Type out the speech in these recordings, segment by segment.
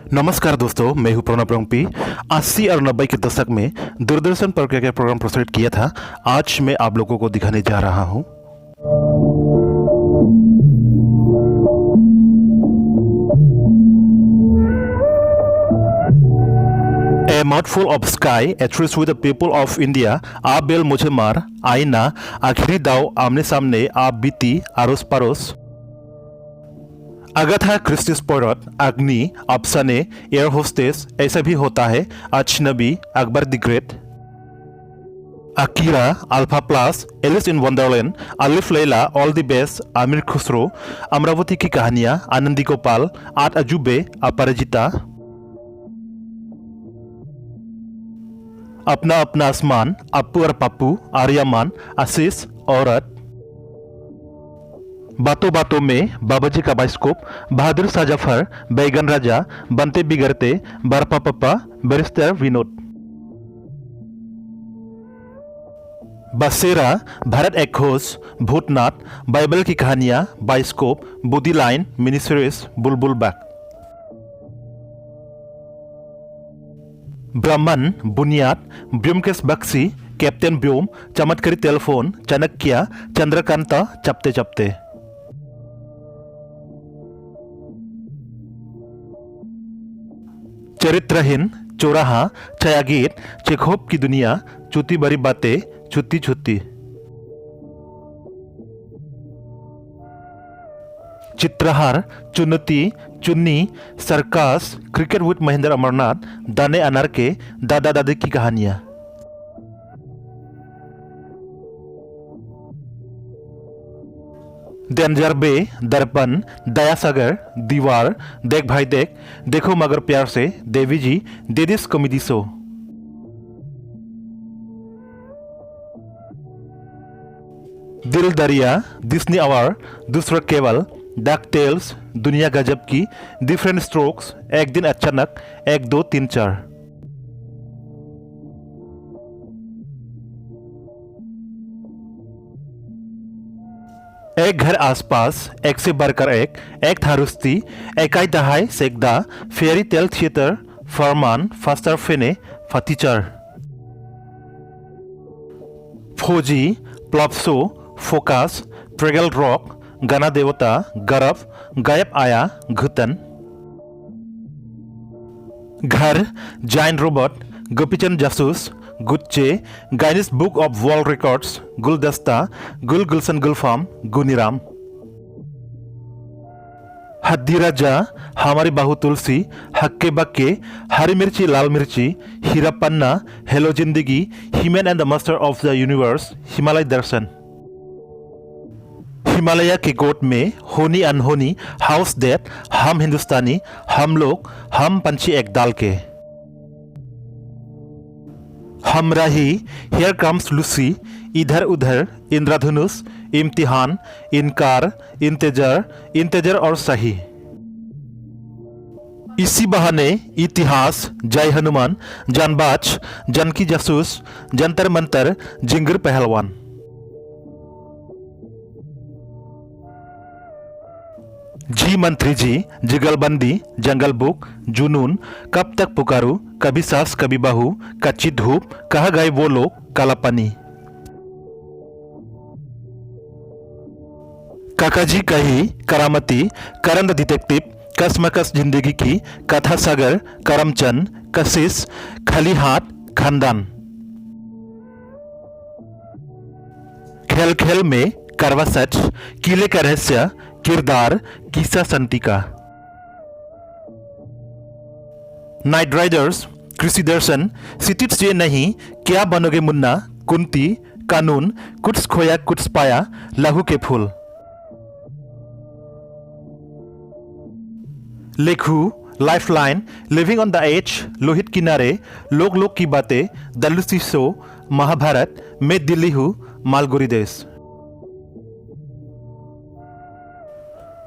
नमस्कार दोस्तों, मैं हूं प्रणब रंगपी। 80 और 90 के दशक में दूरदर्शन पर क्या क्या प्रोग्राम प्रसारित किया था, आज मैं आप लोगों को दिखाने जा रहा हूं। A mouthful of sky, a truce with the people of India, Abel मुझे मार, आईना, आखिरी दाव आमने सामने, आप बीती, आरोस परोस। अगाथा क्रिस्टी स्पोरट, अग्नि, अफसाने, एयर होस्टेस, ऐसा भी होता है, अजनबी, Akbar the great, Akira, alpha plus, Alice in Wonderland, Alif Laila, all the best, Aamir Khusro, Amravati की कहानियां, आनंदी गोपाल, आठ अजूबे, अपराजिता, अपना अपना आसमान, अप्पू और पप्पू, आर्यमान, आशीष, औरत, बातों बातों में, बाबाजी का बाइस्कोप, बहादुर शाह जफर, बैगन राजा, बनते बिगड़ते, बरपा पप्पा, बैरिस्टर विनोद, बसेरा, भारत एक खोज, भूतनाथ, बाइबल की कहानियां, बाइस्कोप, बुद्धि लाइन, मिनी सीरीज, बुलबुल बाग, ब्राह्मण, बुनियाद, ब्योमकेश बक्सी, कैप्टन ब्योम, चमत्कारी टेलीफोन, चाणक्य, चंद्रकांता, चपते चपते, चरित्रहीन, चौराहा, छायागीत, चेखोव की दुनिया, छुट्टी बड़ी बातें, छुट्टी छुट्टी, चित्रहार, चुनौती, चुन्नी, sarcasm, cricket with Mahendra Amarnath, दाने अनार के, दादा दादी की कहानियां, डेंजर बे, दर्पण, दयासागर, दीवार, देख भाई देख, देखो मगर प्यार से, देवी जी, डेडिस कॉमेडी शो, दिल दरिया, डिज्नी आवर, दूसरा केवल, डक टेल्स, दुनिया गजब की, डिफरेंट स्ट्रोक्स, एक दिन अचानक, एक दो तीन चार, एक घर आसपास, एक से बढ़कर एक था रुस्ती, एकाई दहाई सेकदा, फेयरी टेल थिएटर, फरमान, फास्टर फेने, फटीचर, फौजी, प्लॉप्सो, फोकस, ट्रेगल रॉक, गाना देवता, गरफ, गायब आया, घुतन, घर, जाइन रोबोट, गोपीचंद जासूस, गुच्चे, गाइनिस बुक ऑफ वर्ल्ड रिकॉर्ड्स, गुलदस्ता, गुल गुलशन गुलफाम, गुनीराम, हद्दी राजा, हमारी बाहु तुलसी, हक्के बक्के, हरी मिर्ची लाल मिर्ची, हीरा पन्ना, हेलो जिंदगी, He-Man and the master of the universe, Himalaya दर्शन, हिमालय के गोद में, होनी अनहोनी, हाउस डेट, हम हिंदुस्तानी, हम लोग, हम पंछी एक दाल के, हमराही, हियर कम्स लूसी, इधर उधर, इंद्रधनुष, इम्तिहान, इनकार, इंतेजर और सही, इसी बहाने, इतिहास, जय हनुमान, जानबाज, जानकी जासूस, जंतर मंतर, जिंगर पहलवान, जी मंत्री जी, जिगलबंदी, जंगल बुक, जुनून, कब तक पुकारूं, कभी सास कभी बहू, कच्ची धूप, कहा गए वो लोग, काला पानी, काकाजी कही, करामती, करंद डिटेक्टिव, कसमकस जिंदगी की, कथा सागर, करमचंद, कशिश, खाली हाथ, खानदान, खेल खेल में, करवा सच, किले का रहस्य, किरदार, किस्सा संतिका, नाइट राइडर्स, कृषि दर्शन, सिटिट से नहीं, क्या बनोगे मुन्ना, कुंती, कानून, कुछ खोया कुछ पाया, लहू के फूल, लेखू, lifeline, living on the edge, Lohit किनारे, लोग लोग की बातें, द लूसी शो, महाभारत, मैं दिल्ली हूँ, मालगुरी देश,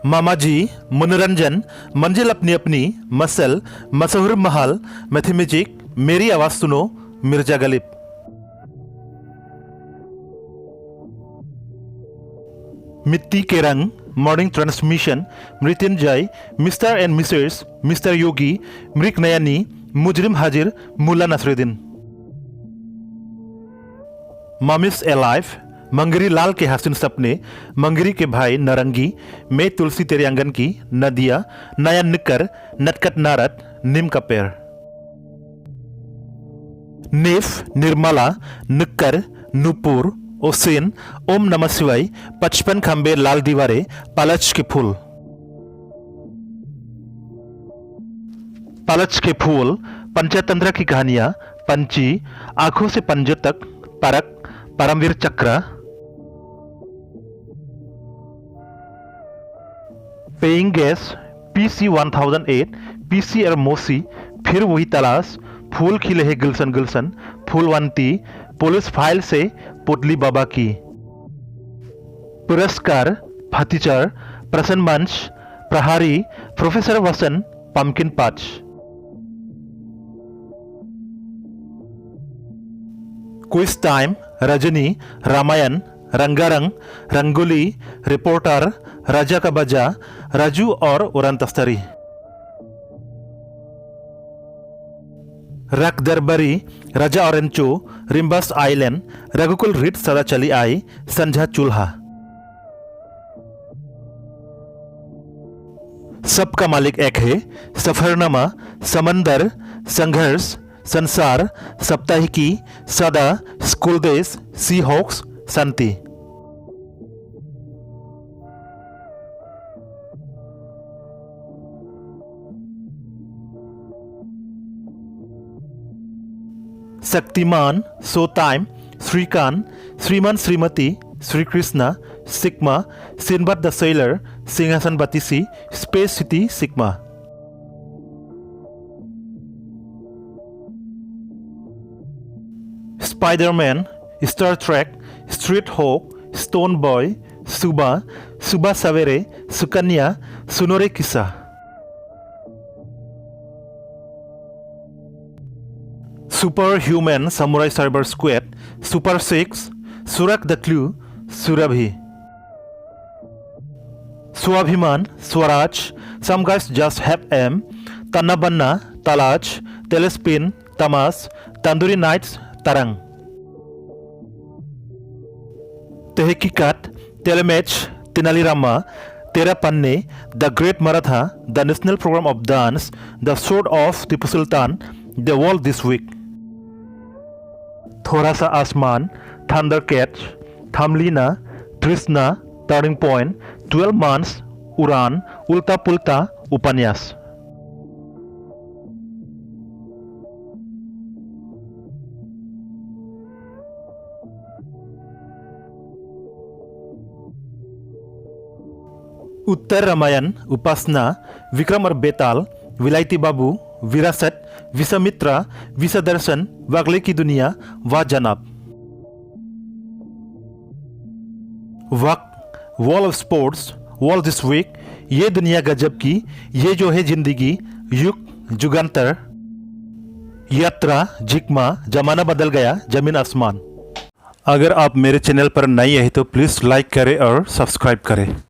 मामा जी, मनोरंजन, मंजिल अपनी अपनी, मसल, मशहूर महल, मैथमेजिक, मेरी आवाज सुनो, मिर्जा गलिब, मिट्टी के रंग, morning transmission, Mrityunjay, mister and missus, mister Yogi, मृग नयनी, मुजरिम हाजिर, मुल्ला नसरुद्दीन। ममिस एलाइव, मंगरी लाल के हसीन सपने, मंगरी के भाई नारंगी, मैं तुलसी तेरे आंगन की, नदिया, नया निकर, नटकट नारद, नीम का पेड़। निफ, निर्मला, निक्कर, नूपुर, ओसेन, ओम नमः शिवाय, 55 खंबे लाल दीवारें, पालच के फूल। पालच के फूल, पंचतंत्र की कहानियां, पंची, आंखों से पंजों तक, परक, परमवीर चक्र। पेइंग गेस्ट, PC 1008, PCR मोसी, फिर वही तलाश, फूल खिले हैं गुलशन गुलशन, फूलवंती, पुलिस फाइल से पुतली बाबा की। पुरस्कार, फतीचर, प्रसन्न मंच, प्रहारी, प्रोफेसर वसन, पम्पकिन पाच। क्विज टाइम, रजनी, रामायण, रंगारंग, रंगोली, रिपोर्टर, राजा का बजा, राजू और उड़न तस्तरी। रक दरबारी, राजा ऑरेंचो, रिम्बस आइलैंड, रघुकुल रीत सदा चली आई, संझा चूल्हा। सबका मालिक एक है, सफरनामा, समंदर, संघर्ष, संसार, सप्ताहिकी, सदा, school days, sea hawks, Shanti. Shaktimaan, सो टाइम, श्रीकांत, श्रीमान श्रीमती, Shri Krishna, sigma, Sinbad the sailor, Singhasan Battisi, space city sigma. Spiderman, Star Trek, street hawk, stone boy, सुबा, सुबह सवेरे, सुकन्या, सुनोरे किस्सा। Super human, samurai cyber squad, super six, सुरख the clue, Surabhi. Swabhimaan, Swaraj, some guys just have em, तना बन्ना, तलाज, टेलेस्पिन, तमास, तंदूरी नाइट्स, तरंग। तहकीकात, टेलेमेच, तिनाली रामा, तेरा पन्ने, the great Maratha, the national programme of dance, the sword of Tipu Sultan, the world this week. Thoda Sa Aasmaan, thunder cats, Thumbelina, Trishna, turning point, 12 months, Udaan, Ulta पुल्टा, उपन्यास। उत्तर रामायण, उपासना, विक्रम और बेताल, विलायती बाबू, विरासत, विषमित्रा, विषदर्शन, वागले की दुनिया, Wah Janab. Waqt, wall of sports, world this week, Ye Duniya गजब की, ये जो है जिंदगी, युग, जुगांतर, यात्रा, जिक्मा, जमाना बदल गया, जमीन आसमान। अगर आप मेरे चैनल पर नए हैं तो प्लीज़ लाइक करें और सब्सक्राइब करें।